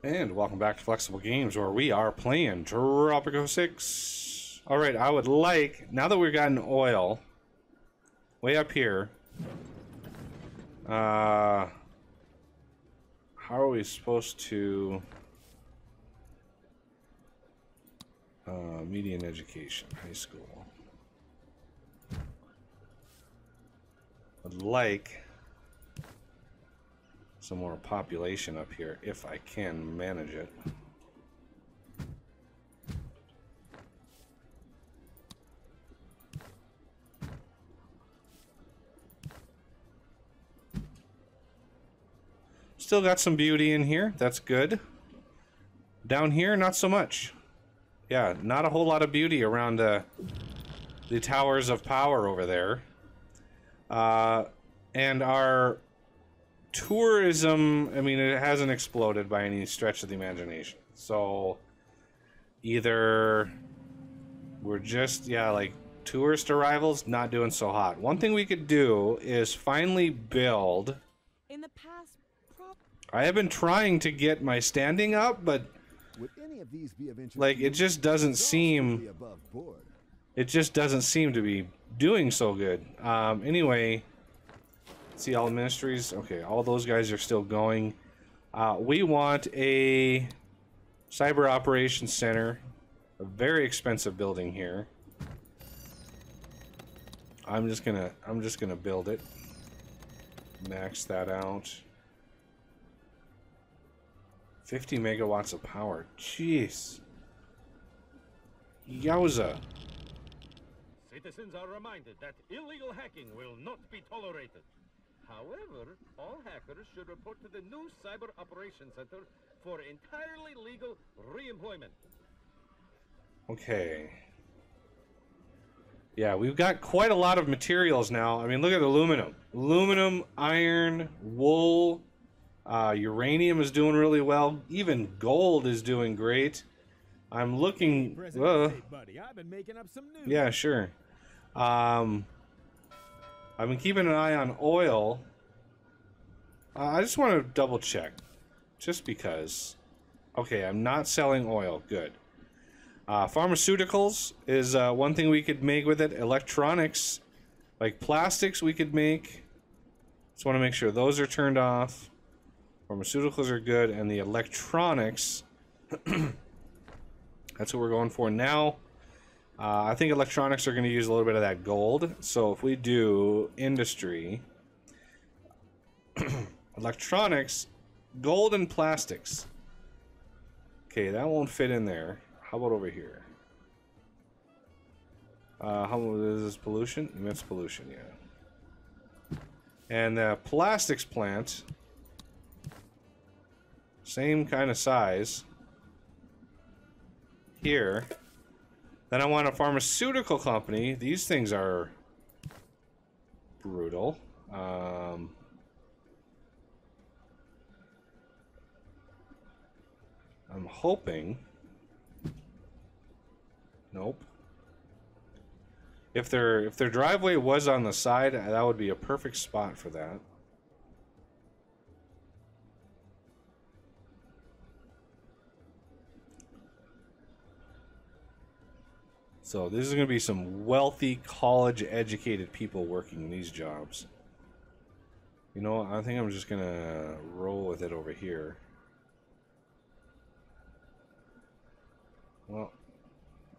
And welcome back to Flexible Games, where we are playing Tropico 6. Alright, I would like, now that we've gotten oil, way up here, how are we supposed to, median education, high school. I'd like some more population up here, if I can manage it. Still got some beauty in here, that's good. Down here, not so much. Yeah, not a whole lot of beauty around the towers of power over there. And our tourism, I mean, it hasn't exploded by any stretch of the imagination. So, either we're just, yeah, like, tourist arrivals, not doing so hot. One thing we could do is finally build... In the past, I have been trying to get my standing up, but... Would any of these be of interest like, it just doesn't seem... It just doesn't seem to be doing so good. Anyway... See, all ministries. Okay, all those guys are still going. We want a cyber operations center. A very expensive building here. I'm just gonna build it. Max that out. 50 megawatts of power. Jeez. Yowza. Citizens are reminded that illegal hacking will not be tolerated. However, all hackers should report to the new Cyber Operations Center for entirely legal re-employment. Okay. Yeah, we've got quite a lot of materials now. I mean, look at aluminum. Aluminum, iron, wool, uranium is doing really well. Even gold is doing great. I'm looking... Hey, buddy, I've been making up some news. Yeah, sure. I've been keeping an eye on oil. I just want to double check. Just because. Okay, I'm not selling oil. Good. Pharmaceuticals is one thing we could make with it. Electronics, like plastics, we could make. Just want to make sure those are turned off. Pharmaceuticals are good. And the electronics, that's what we're going for now. I think electronics are going to use a little bit of that gold. So if we do industry, electronics, gold and plastics. Okay, that won't fit in there. How about over here? How is this pollution? Immense pollution, yeah. And the plastics plant, same kind of size. Here. Then I want a pharmaceutical company. These things are brutal. I'm hoping. Nope. If their driveway was on the side, that would be a perfect spot for that. So this is going to be some wealthy, college-educated people working these jobs. You know, I think I'm just going to roll with it over here. Well,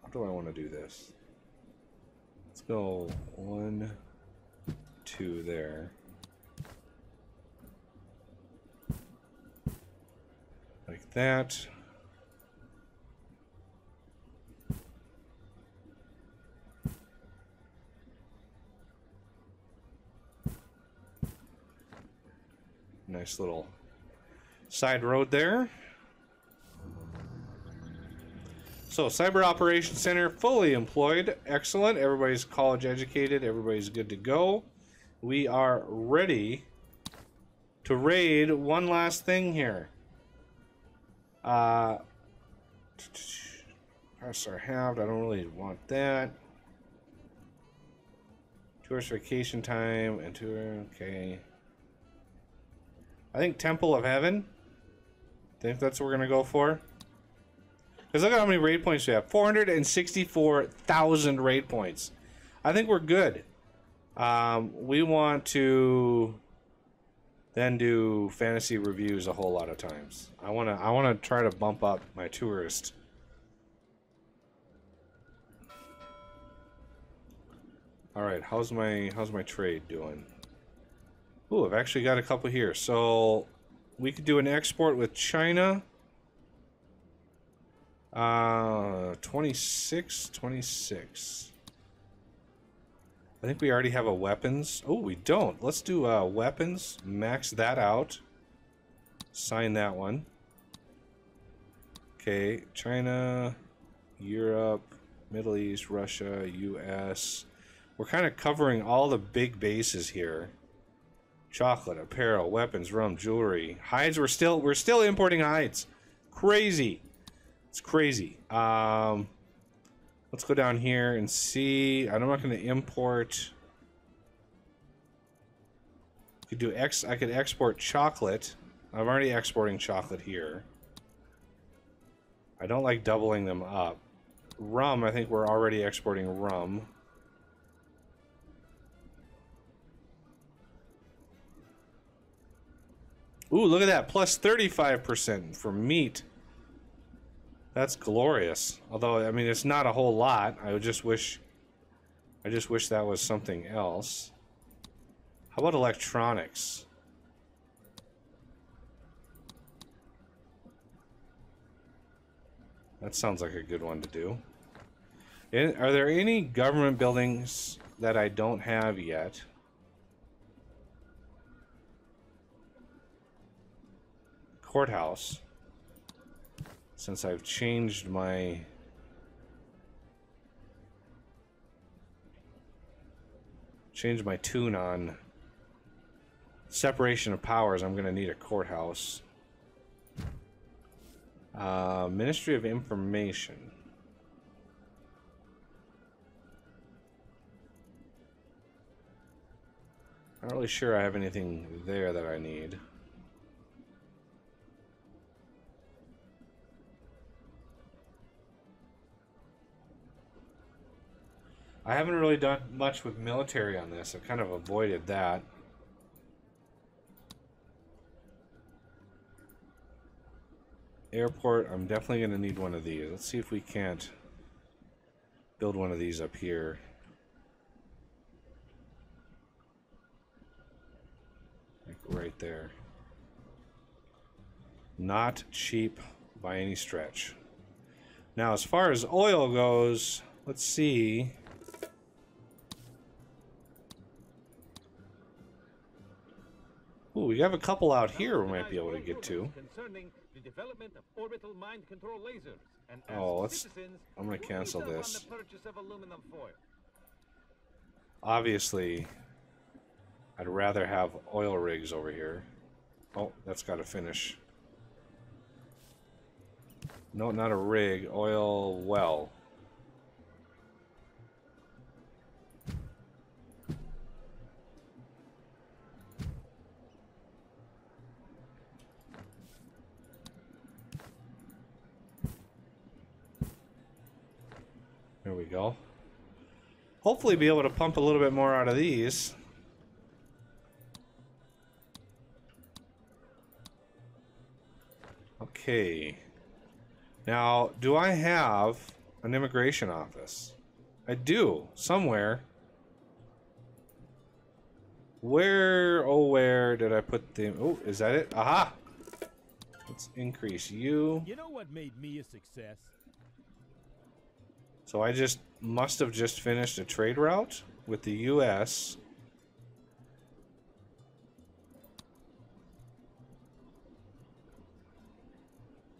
how do I want to do this? Let's go 1, 2 there. Like that. Nice little side road there. So, Cyber Operations Center, fully employed. Excellent. Everybody's college educated. Everybody's good to go. We are ready to raid one last thing here. Press our halved. I don't really want that. Tourist vacation time and tour. Okay. I think Temple of Heaven. Think that's what we're gonna go for? Because look at how many raid points we have. 464,000 raid points. I think we're good. We want to then do fantasy reviews a whole lot of times. I wanna try to bump up my tourist. All right, how's my trade doing? Ooh, I've actually got a couple here. So we could do an export with China. 26. I think we already have a weapons. Oh, we don't. Let's do weapons. Max that out. Sign that one. Okay, China, Europe, Middle East, Russia, US. We're kind of covering all the big bases here. Chocolate, apparel, weapons, rum, jewelry, hides. We're still importing hides. Crazy. It's crazy. Let's go down here and see. I'm not going to import. I could export chocolate. I'm already exporting chocolate here. I don't like doubling them up. Rum, I think we're already exporting rum. Ooh, look at that. Plus 35% for meat. That's glorious. Although, I mean, it's not a whole lot. I just wish that was something else. How about electronics? That sounds like a good one to do. Are there any government buildings that I don't have yet? Courthouse. Since I've changed my tune on separation of powers, I'm going to need a courthouse. Ministry of Information. Not really sure I have anything there that I need. I haven't really done much with military on this. I've kind of avoided that. Airport, I'm definitely going to need one of these. Let's see if we can't build one of these up here. Like right there. Not cheap by any stretch. Now, as far as oil goes, let's see. Ooh, we have a couple out here we might be able to get to. The development of orbital mind control lasers, and oh, I'm going to cancel this. Obviously, I'd rather have oil rigs over here. Oh, that's got to finish. No, not a rig. Oil well. There we go. Hopefully be able to pump a little bit more out of these. Okay. Now, do I have an immigration office? I do, somewhere. Where did I put the... Oh, is that it? Aha! Let's increase you. You know what made me a success? So I must have just finished a trade route with the U.S.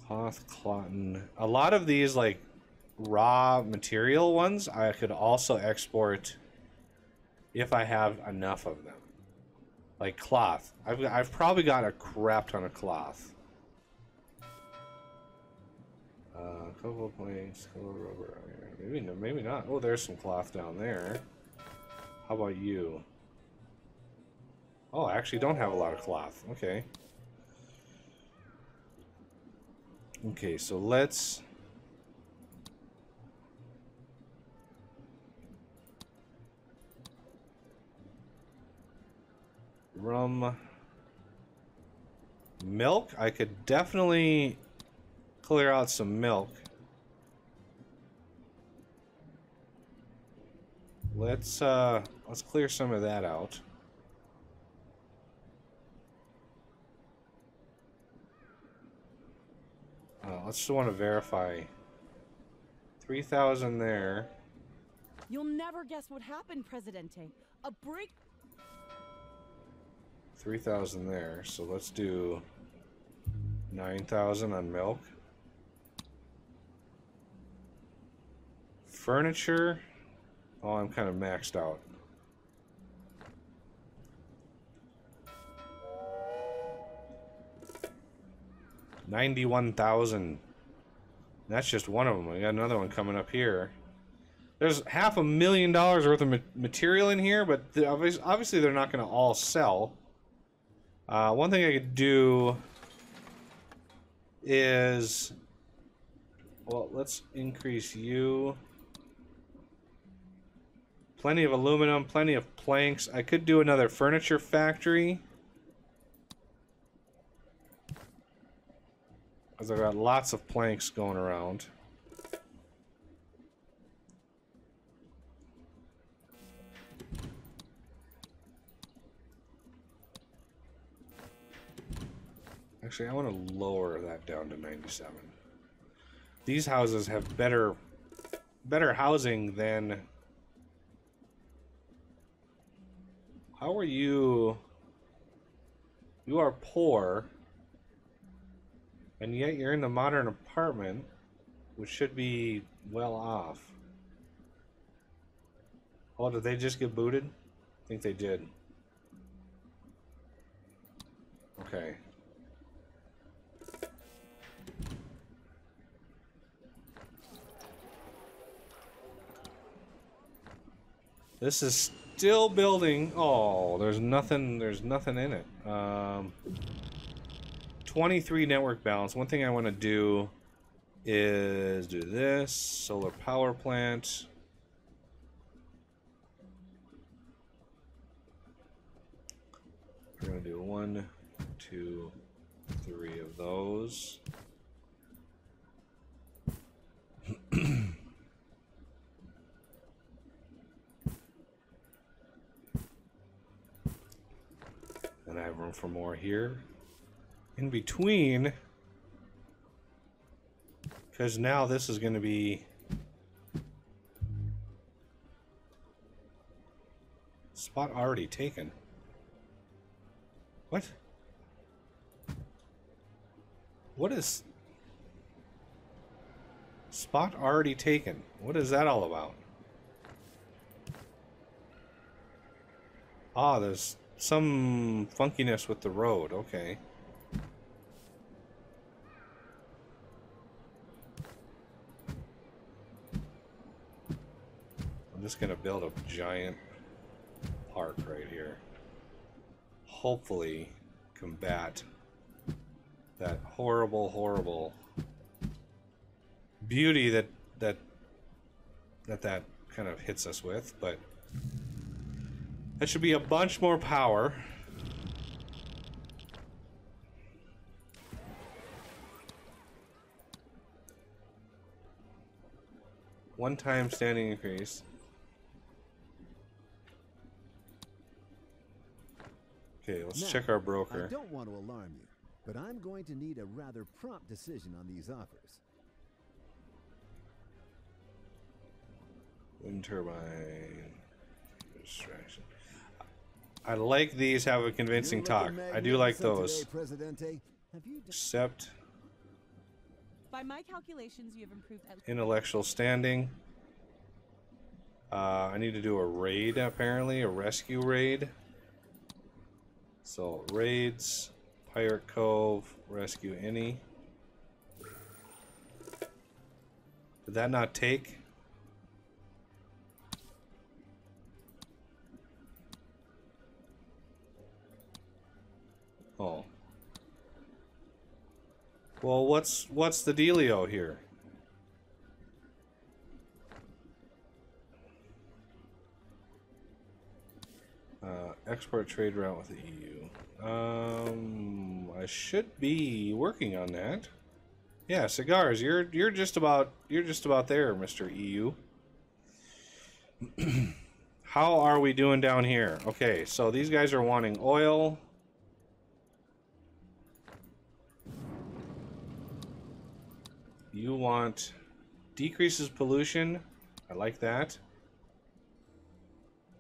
Cloth, cotton. A lot of these, like, raw material ones, I could also export if I have enough of them. Like cloth. I've probably got a crap ton of cloth. Cocoa planks, cocoa rubber. Maybe not. Oh, there's some cloth down there. How about you? Oh, I actually don't have a lot of cloth. Okay. Okay, so let's... rum... milk? I could definitely clear out some milk. Let's clear some of that out. Let's just want to verify. 3,000 there. You'll never guess what happened, Presidente. A break. 3,000 there. So let's do 9,000 on milk. Furniture. Oh, I'm kind of maxed out. $91,000. That's just one of them. I got another one coming up here. There's $500,000 worth of material in here, but obviously they're not going to all sell. One thing I could do is, well, let's increase you. Plenty of aluminum, plenty of planks. I could do another furniture factory, because I've got lots of planks going around. Actually, I want to lower that down to 97. These houses have better housing than... How are you? You are poor, and yet you're in the modern apartment, which should be well off. Oh, did they just get booted? I think they did. Okay. This is still building. Oh, there's nothing in it. 23 network balance. One thing I want to do is do this. Solar power plant. We're going to do 1, 2, 3 of those. And I have room for more here. In between, because now this is going to be spot already taken. What? What is spot already taken? What is that all about? Ah, there's some funkiness with the road. Okay. I'm just gonna build a giant park right here. Hopefully combat that horrible beauty that kind of hits us with, but that should be a bunch more power. One-time standing increase. Okay, let's check our broker. I don't want to alarm you, but I'm going to need a rather prompt decision on these offers. Wind turbine. Distraction. I like these have a convincing talk. I do like those. Today, Accept. By my calculations, you have improved at Intellectual standing. I need to do a raid, apparently. A rescue raid. So, raids. Pirate Cove. Rescue any. Did that not take? Oh. Well, what's the dealio here? Export trade route with the EU. I should be working on that. Yeah, cigars. You're just about there, Mr. EU. How are we doing down here? Okay, so these guys are wanting oil. You want decreases pollution. I like that.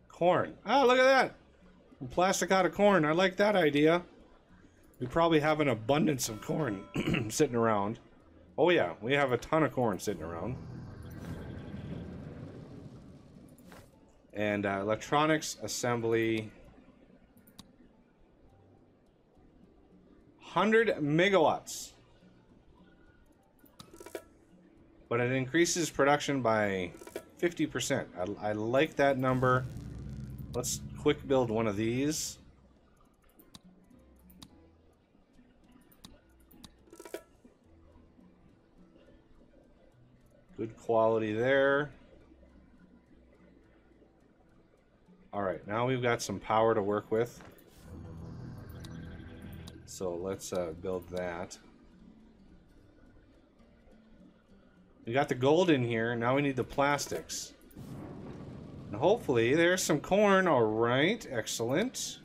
Corn. Ah, look at that. Plastic out of corn. I like that idea. We probably have an abundance of corn sitting around. Oh yeah, we have a ton of corn sitting around. And electronics assembly. 100 megawatts. But it increases production by 50%. I like that number. Let's quick build one of these. Good quality there. Alright, now we've got some power to work with. So let's build that. We got the gold in here, now we need the plastics. And hopefully there's some corn. Alright, excellent.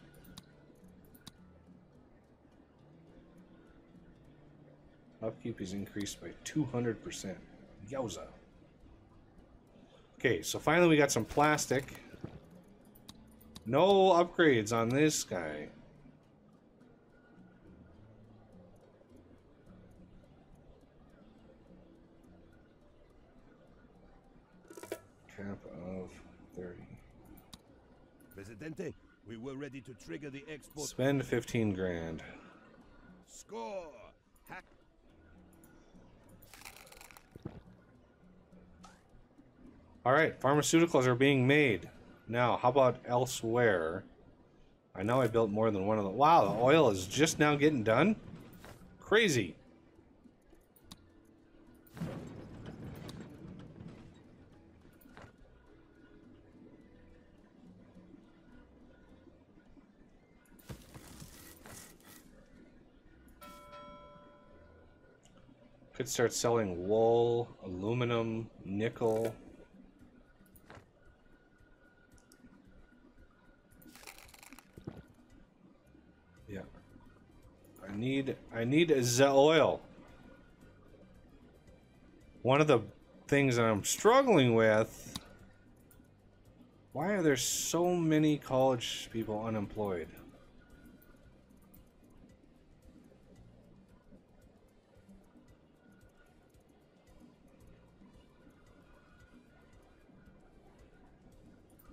Upkeep is increased by 200%. Yowza. Okay, so finally we got some plastic. No upgrades on this guy. Cap of 30. Presidente, we were ready to trigger the export. Spend 15 grand. Score! Hack. Alright, pharmaceuticals are being made. Now, how about elsewhere? I know I built more than one of them. Wow, the oil is just now getting done? Crazy. Could start selling wool, aluminum, nickel. Yeah. I need the oil. One of the things that I'm struggling with, why are there so many college people unemployed?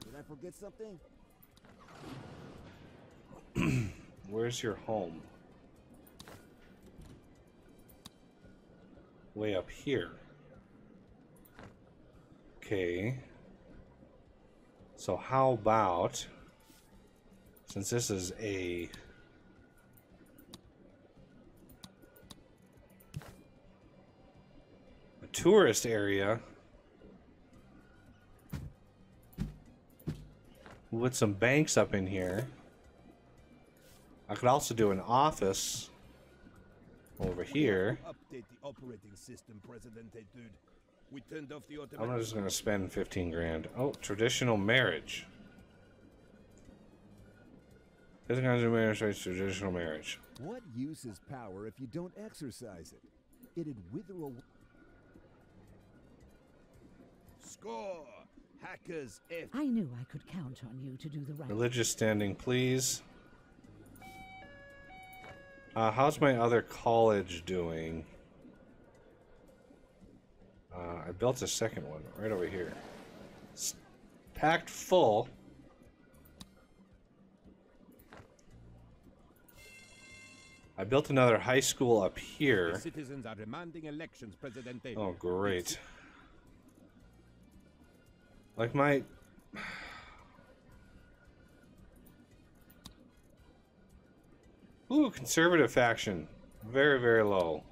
Did I forget something? Where's your home? Way up here. Okay. So how about, since this is a tourist area, we'll put some banks up in here. I could also do an office over here. Update the operating system, Presidente, dude. We turned off the automatic. I'm just going to spend 15 grand. Oh, traditional marriage. This kind of marriage rates traditional marriage. What use is power if you don't exercise it? It'd wither away. Score! Hackers F. I knew I could count on you to do the right. Religious standing, please. How's my other college doing? I built a second one right over here. It's packed full. I built another high school up here. Citizens are demanding elections, Presidente. Oh, great. Like my... Ooh, conservative faction. Very, very low.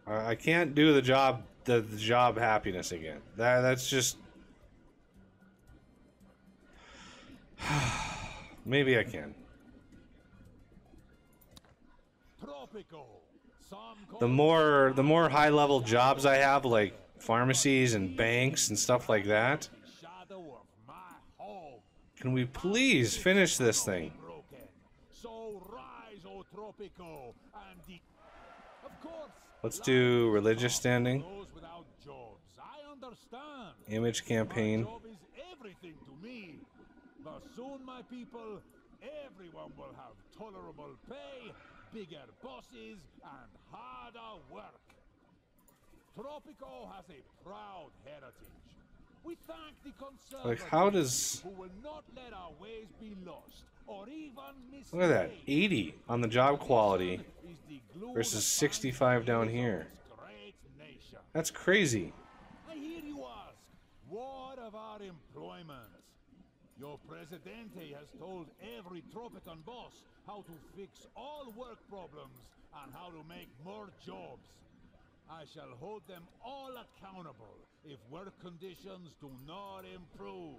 I can't do the job happiness again. That's just maybe I can. Tropico. The more high level jobs I have, like pharmacies and banks and stuff like that. Can we please finish this thing? So rise, O Tropico, and of course, Let's do religious standing. those without jobs. I understand. Image campaign. My job is everything to me. But soon, my people, everyone will have tolerable pay, bigger bosses, and harder work. Tropico has a proud heritage. We thank the conservatives Like, how does... who will not let our ways be lost or even mislaid. Look at that. 80 on the job quality versus 65 down here. That's crazy. I hear you ask, what of our employment? Your Presidente has told every Tropican boss how to fix all work problems and how to make more jobs. I shall hold them all accountable if work conditions do not improve.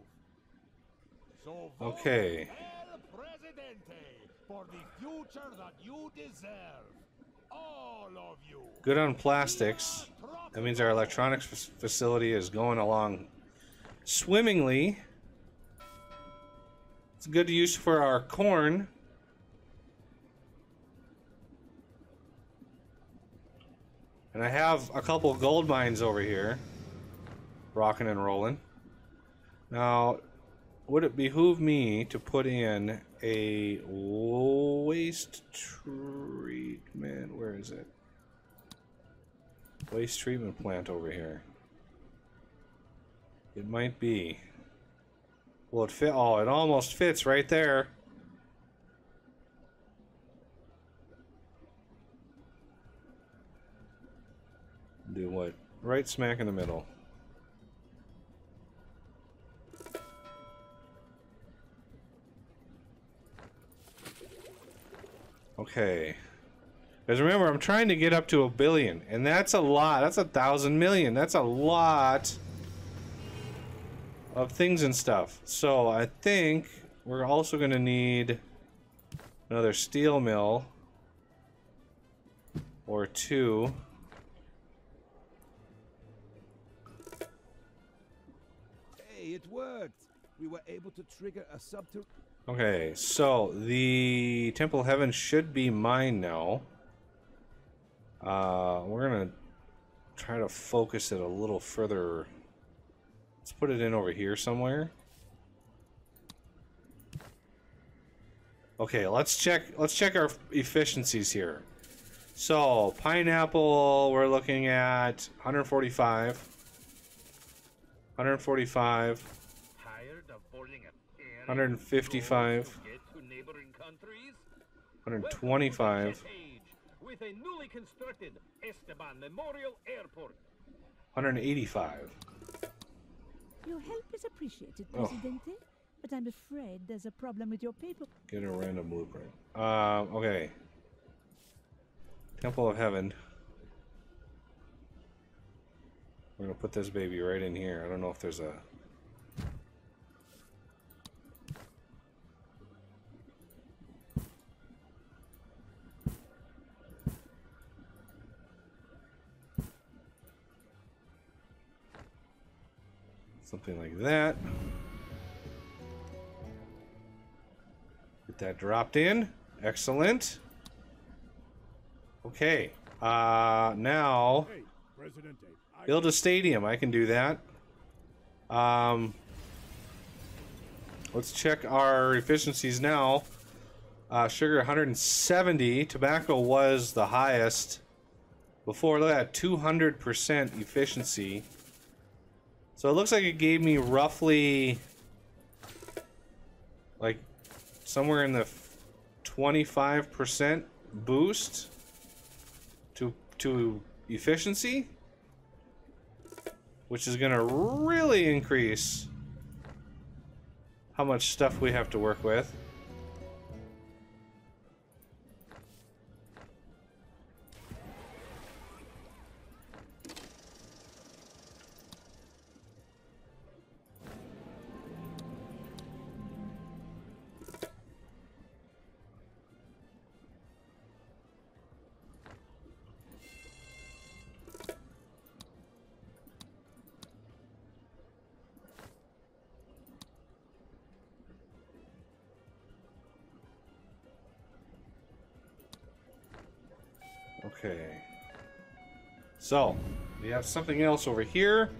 So vote Okay. El Presidente for the future that you deserve. All of you. Good on plastics. That means our electronics facility is going along swimmingly. It's good use for our corn. And I have a couple gold mines over here. Rocking and rolling. Now, would it behoove me to put in a waste treatment? Where is it? Waste treatment plant over here. It might be. Will it fit? Oh, it almost fits right there. Do what? Right smack in the middle. Okay. Because remember, I'm trying to get up to 1 billion, and that's a lot. That's 1,000 million. That's a lot of things and stuff. So I think we're also going to need another steel mill or 2. Hey, it worked. We were able to trigger a subterranean. Okay, so the Temple of Heaven should be mine now. We're gonna try to focus it a little further. Let's put it in over here somewhere. Okay, let's check our efficiencies here. So pineapple, we're looking at 145. 145. 155. 125. With a newly constructed Esteban Memorial Airport. 185. Your help is appreciated, Presidente, but I'm afraid there's a problem with your paper. Get a random blueprint. Okay. Temple of Heaven. We're gonna put this baby right in here. I don't know if there's a... something like that. Get that dropped in. Excellent. Okay. Now Hey, Presidente, build a stadium. I can do that. Let's check our efficiencies now. Sugar 170. Tobacco was the highest before. Look at that, 200% efficiency. So it looks like it gave me roughly like somewhere in the 25% boost to efficiency, which is going to really increase how much stuff we have to work with. Okay. So, we have something else over here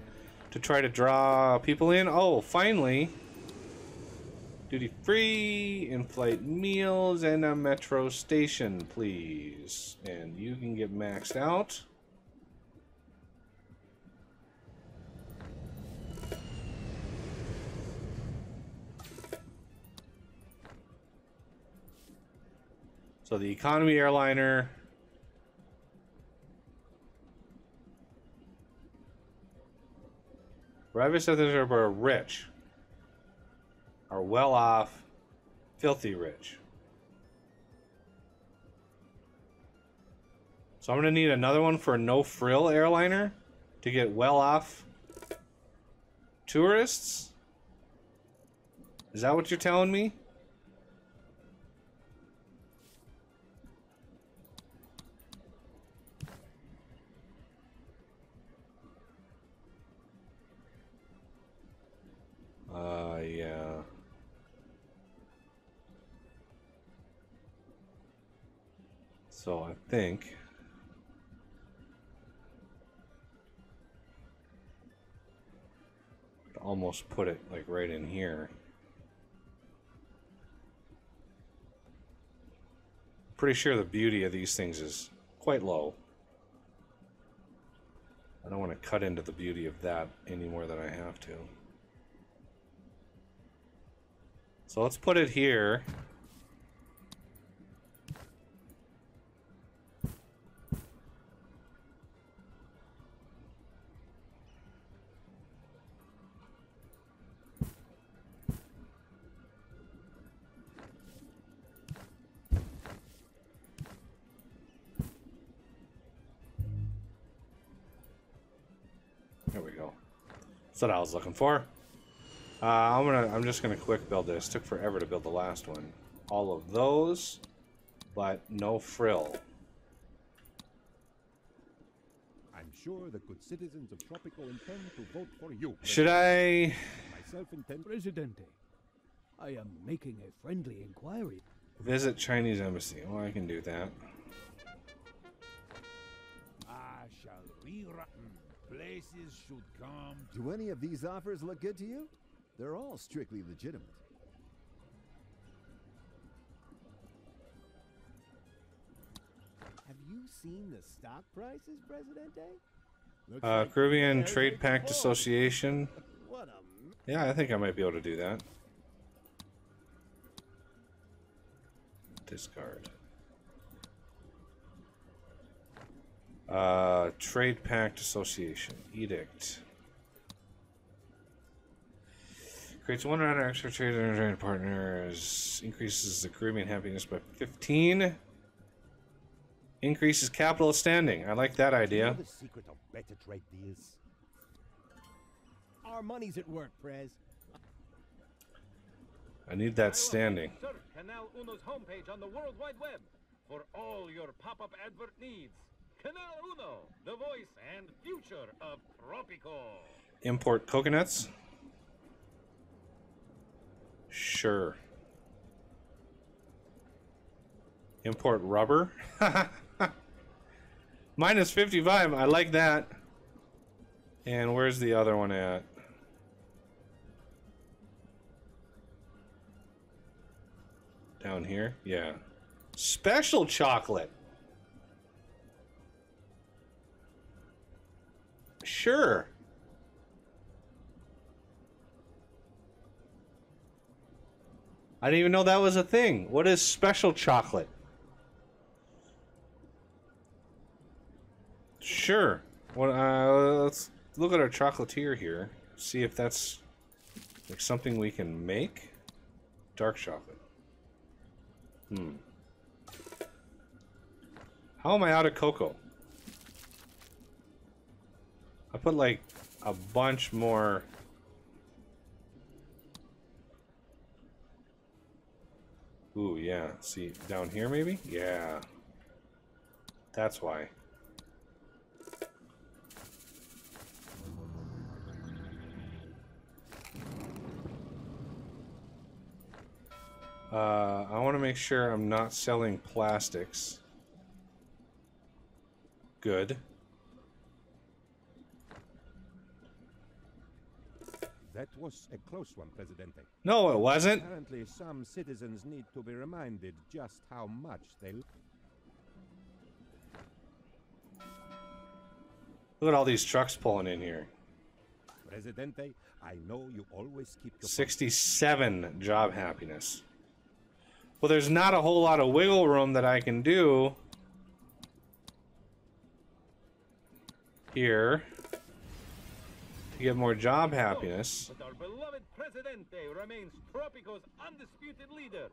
to try to draw people in. Oh, finally. Duty free, in-flight meals, and a metro station, please. And you can get maxed out. So the economy airliner. Private citizens are rich. Are well off, filthy rich. So I'm gonna need another one for a no-frill airliner to get well off tourists? Is that what you're telling me? Yeah. So I think I'd almost put it like right in here. Pretty sure the beauty of these things is quite low. I don't want to cut into the beauty of that any more than I have to. So let's put it here. There we go. That's what I was looking for. I'm just gonna quick build this. Took forever to build the last one. All of those, but no frill. I'm sure the good citizens of Tropico intend to vote for you. Should I? Myself intend. Presidente, I am making a friendly inquiry. Visit Chinese embassy. Well, I can do that. I shall rewrite. Places should come. Do any of these offers look good to you? They're all strictly legitimate. Have you seen the stock prices, Presidente? Caribbean Trade Pact Association. What a... Yeah, I think I might be able to do that. Discard. Trade Pact Association. Edict. Creates 100 extra trade partners. Increases the Caribbean happiness by 15. Increases capital standing. I like that idea. The secret of better trade deals. Our money's at work, Prez. I need that standing. Surf Canal Uno's homepage on the World Wide Web for all your pop-up advert needs. Canal Uno, the voice and future of Tropico. Import coconuts? Sure. Import rubber? Minus 55, I like that. And where's the other one at? Down here? Yeah. Special chocolate. Sure. I didn't even know that was a thing. What is special chocolate? Sure. Well, let's look at our chocolatier here. See if that's like something we can make. Dark chocolate. How am I out of cocoa? I put like a bunch more. Ooh, yeah. See, down here maybe? Yeah. That's why. I want to make sure I'm not selling plastics. Good. That was a close one, Presidente. No, it wasn't. Apparently, some citizens need to be reminded just how much they... Look at all these trucks pulling in here. Presidente, I know you always keep your... 67 job happiness. Well, there's not a whole lot of wiggle room that I can do here to get more job happiness. But our beloved Presidente remains Tropico's undisputed leader.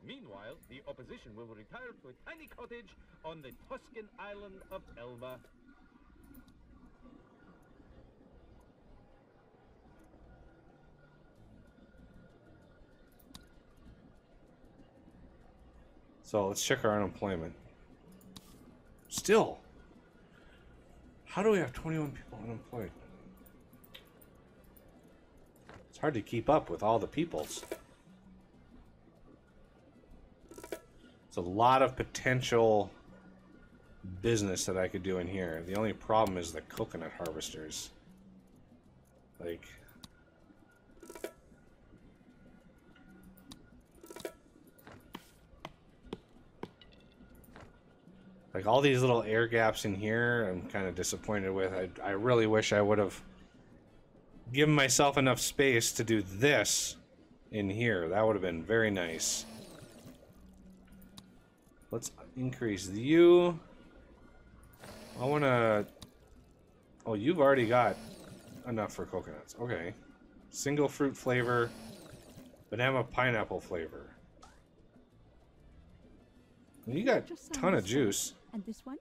Meanwhile, the opposition will retire to a tiny cottage on the Tuscan island of Elba. So let's check our unemployment. Still, how do we have 21 people unemployed? It's hard to keep up with all the peoples. It's a lot of potential business that I could do in here. The only problem is the coconut harvesters. Like all these little air gaps in here, I'm kind of disappointed with. I really wish I would have given myself enough space to do this in here. That would have been very nice. Let's increase you. I want to... Oh, you've already got enough for coconuts. Okay. Single fruit flavor. Banana pineapple flavor. You got a ton of juice. And this one,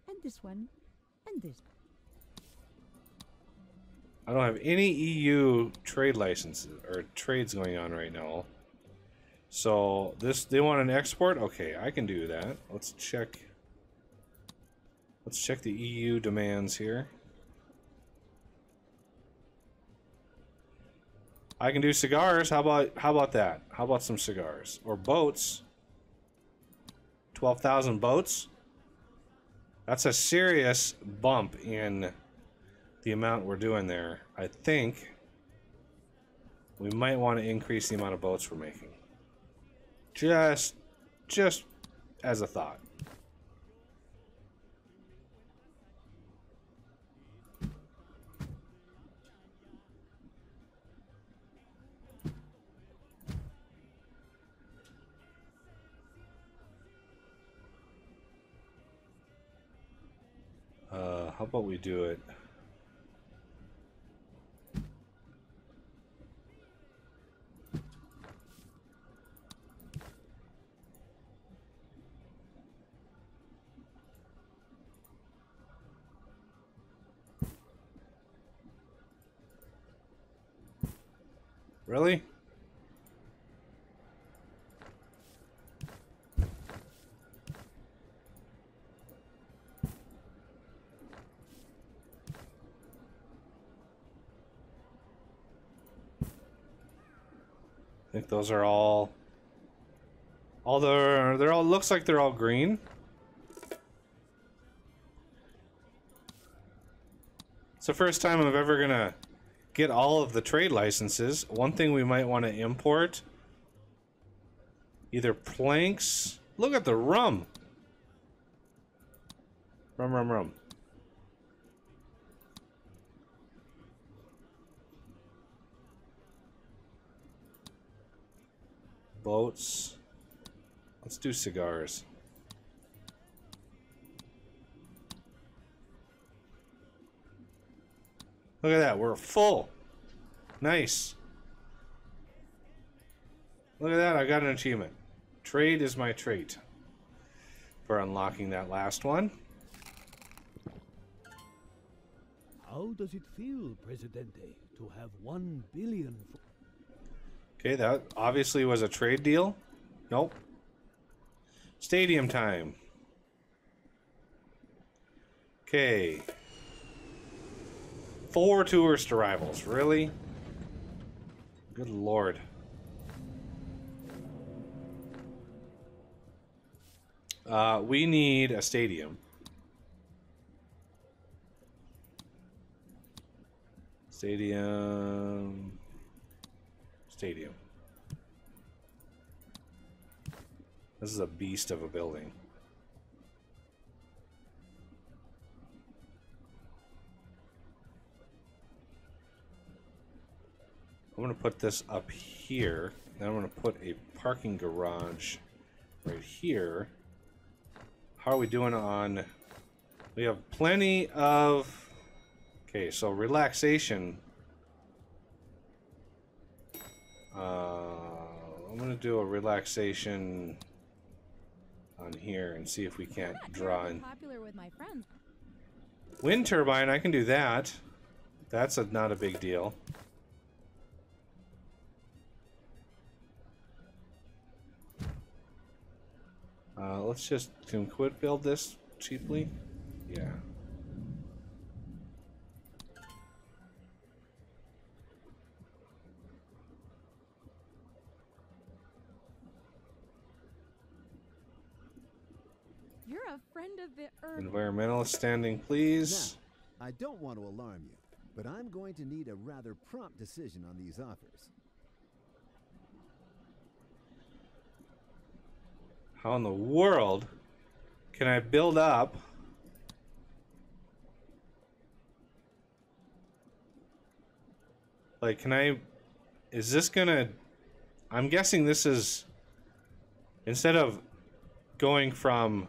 and this one, and this. I don't have any EU trade licenses or trades going on right now. So this, they want an export? Okay, I can do that. Let's check. Let's check the EU demands here. I can do cigars. How about that? How about some cigars or boats? 12,000 boats. That's a serious bump in the amount we're doing there. I think we might want to increase the amount of boats we're making. Just as a thought. How about we do it? Really? I think those are all they're all looks like they're all green. It's the first time I'm ever gonna get all of the trade licenses. One thing we might want to import, either planks. Look at the rum. Rum. Boats. Let's do cigars. Look at that, we're full. Nice. Look at that, I got an achievement. Trade is my trait for unlocking that last one. How does it feel, Presidente, to have 1 billion? Okay, that obviously was a trade deal. Nope. Stadium time. Okay. 4 tourist arrivals, really? Good lord. We need a stadium. Stadium. Stadium. This is a beast of a building. I'm going to put this up here. Then I'm going to put a parking garage right here. How are we doing on... We have plenty of... Okay, so relaxation. I'm going to do a relaxation on here and see if we can't draw in. Popular with my friends. Wind turbine, I can do that. That's not a big deal. Let's just, can we quit build this cheaply? Yeah. You're a friend of the earth. Environmentalist standing, please. Now, I don't want to alarm you, but I'm going to need a rather prompt decision on these offers. How in the world can I build up like, can I, is this gonna, I'm guessing this is, instead of going from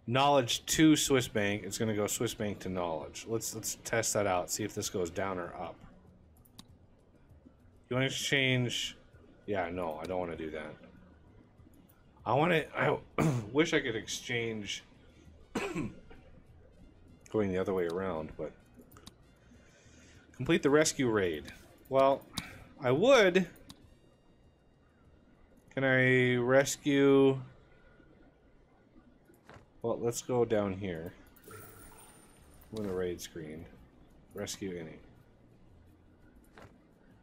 knowledge to Swiss Bank, it's gonna go Swiss Bank to knowledge. Let's test that out, see if this goes down or up. You want to exchange? Yeah, no, I don't want to do that. I wish I could exchange going the other way around, but complete the rescue raid. Well, I would. Can I rescue? Well, let's go down here. Win the raid screen. Rescue any.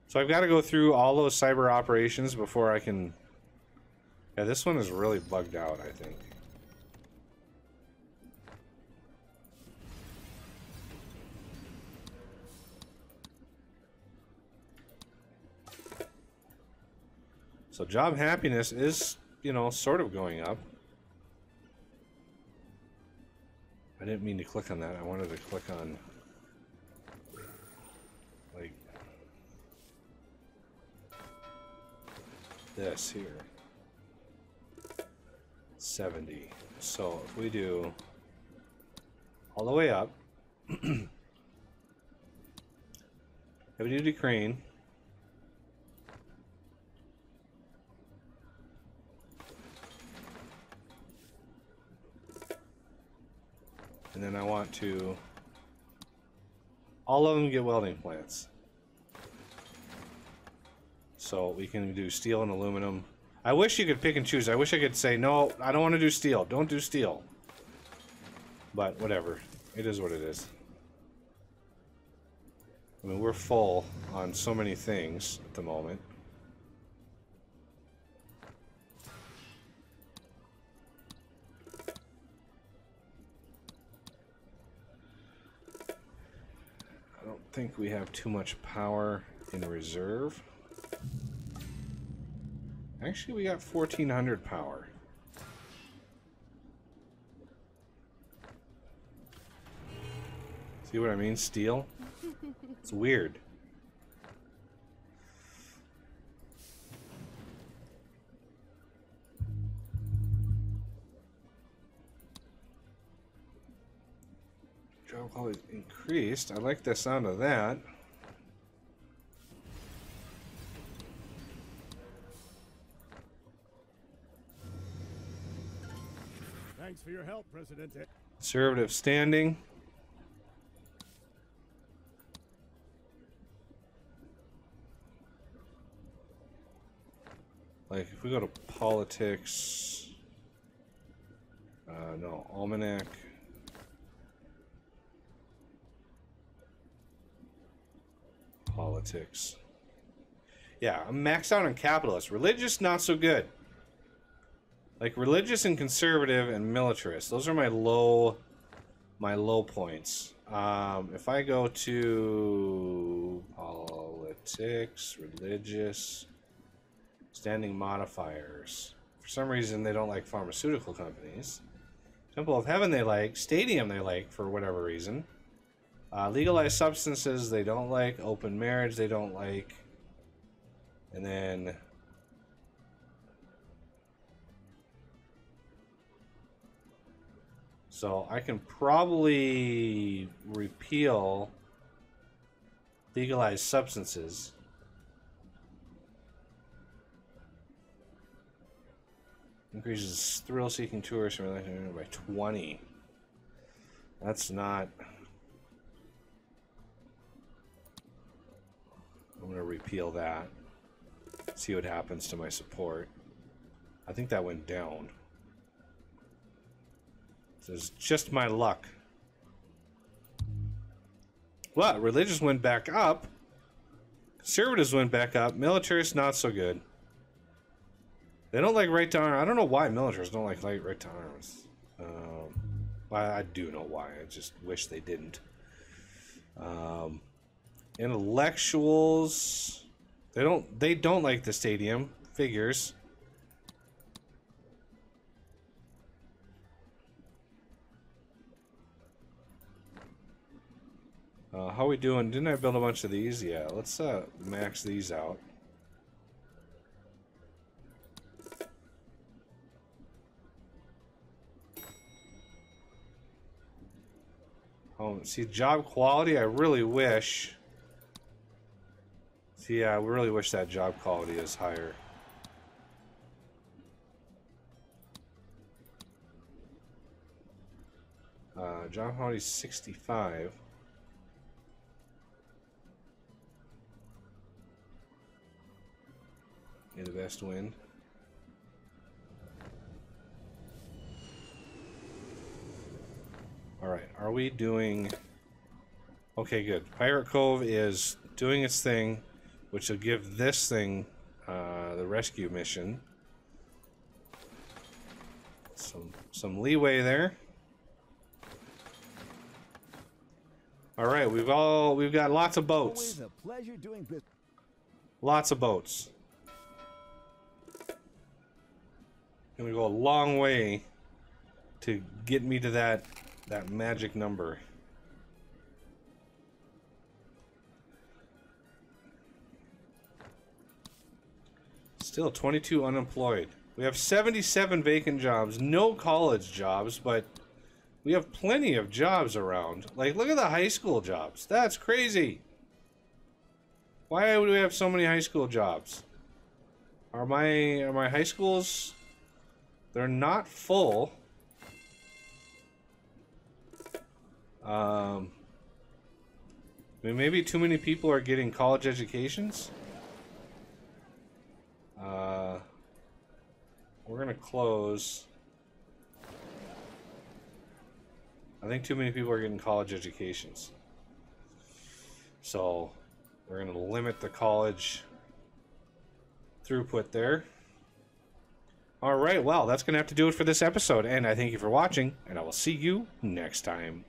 So I've got to go through all those cyber operations before I can... Yeah, this one is really bugged out, I think. So job happiness is, you know, sort of going up. I didn't mean to click on that. I wanted to click on, like, this here. 70. So if we do all the way up, heavy duty crane, and then I want to, all of them get welding plants. So we can do steel and aluminum. I wish you could pick and choose. I wish I could say, no, I don't want to do steel. Don't do steel. But whatever. It is what it is. I mean, we're full on so many things at the moment. I don't think we have too much power in reserve. Actually, we got 1400 power. See what I mean? Steel? It's weird. Job quality increased. I like the sound of that. Thanks for your help, Presidente. Conservative standing. Like, if we go to politics, no, almanac. Politics. Yeah, I'm maxed out on capitalist. Religious, not so good. Like, religious and conservative and militarist. Those are my low points. If I go to politics, religious, standing modifiers, for some reason they don't like pharmaceutical companies. Temple of Heaven they like, Stadium they like for whatever reason. Legalized substances they don't like, open marriage they don't like, and then so I can probably repeal legalized substances. Increases thrill-seeking tourists by 20. That's not... I'm going to repeal that. See what happens to my support. I think that went down. This is just my luck. What? Religious went back up. Conservatives went back up. Militarists not so good. They don't like right to arms. I don't know why militarists don't like right to arms. Well, I do know why. I just wish they didn't. Intellectuals. They don't like the stadium. Figures. How we doing? Didn't I build a bunch of these? Yeah, let's max these out. Oh, see, job quality, I really wish. See, yeah, I really wish that job quality is higher. Job quality is 65. May the best win. Alright, are we doing... Okay, good. Pirate Cove is doing its thing, which will give this thing the rescue mission. Some leeway there. Alright, we've got lots of boats. Always a pleasure doing business. Lots of boats. Gonna go a long way to get me to that magic number. Still 22 unemployed. We have 77 vacant jobs, no college jobs, but we have plenty of jobs around. Like, look at the high school jobs. That's crazy. Why do we have so many high school jobs? Are my high schools... They're not full. I mean, maybe too many people are getting college educations. We're gonna close. I think too many people are getting college educations. So we're gonna limit the college throughput there. All right, well, that's going to have to do it for this episode, and I thank you for watching, and I will see you next time.